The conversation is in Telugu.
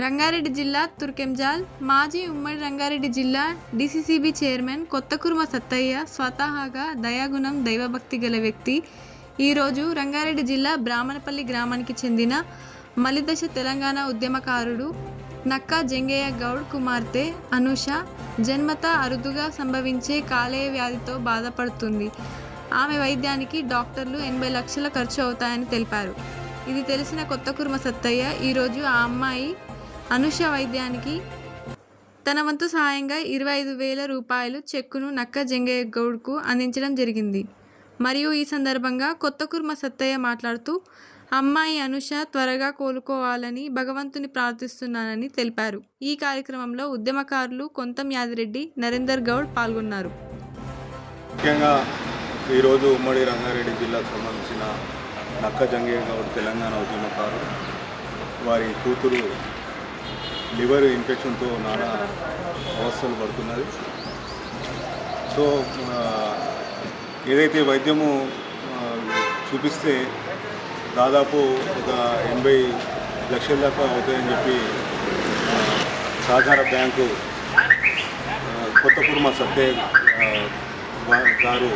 రంగారెడ్డి జిల్లా తుర్కెంజాల్ మాజీ ఉమ్మడి రంగారెడ్డి జిల్లా డీసీసీబీ చైర్మన్ కొత్తకుర్మ సత్తయ్య స్వతహాగా దయాగుణం, దైవభక్తి గల వ్యక్తి. ఈరోజు రంగారెడ్డి జిల్లా బ్రాహ్మణపల్లి గ్రామానికి చెందిన మలిదశ తెలంగాణ ఉద్యమకారుడు నక్కా జంగయ్య గౌడ్ కుమార్తె అనూష జన్మతా అరుదుగా సంభవించే కాలేయ వ్యాధితో బాధపడుతుంది. ఆమె వైద్యానికి డాక్టర్లు 80 లక్షల ఖర్చు అవుతాయని తెలిపారు. ఇది తెలిసిన కొత్తకుర్మ సత్తయ్య ఈరోజు ఆ అమ్మాయి అనూష వైద్యానికి తన వంతు సహాయంగా 25,000 రూపాయలు చెక్కును నక్కా జంగయ్య గౌడ్కు అందించడం జరిగింది. మరియు ఈ సందర్భంగా కొత్తకుర్మ సత్తయ్య మాట్లాడుతూ అమ్మాయి అనూష త్వరగా కోలుకోవాలని భగవంతుని ప్రార్థిస్తున్నానని తెలిపారు. ఈ కార్యక్రమంలో ఉద్యమకారులు కొంతం యాదిరెడ్డి, నరేందర్ గౌడ్ పాల్గొన్నారు. ముఖ్యంగా ఈరోజు ఉమ్మడి రంగారెడ్డి జిల్లాకు సంబంధించిన నక్కా జంగయ్య గౌడ్ తెలంగాణ ఉద్యమకారు వారి కూతురు లివర్ ఇన్ఫెక్షన్తో నానా అవస్థలు పడుతున్నది. సో ఏదైతే వైద్యము చూపిస్తే దాదాపు ఒక 80 లక్షల దాకా అవుతాయని చెప్పి సహకార బ్యాంకు కొత్తకుర్మ సత్తయ్య గారు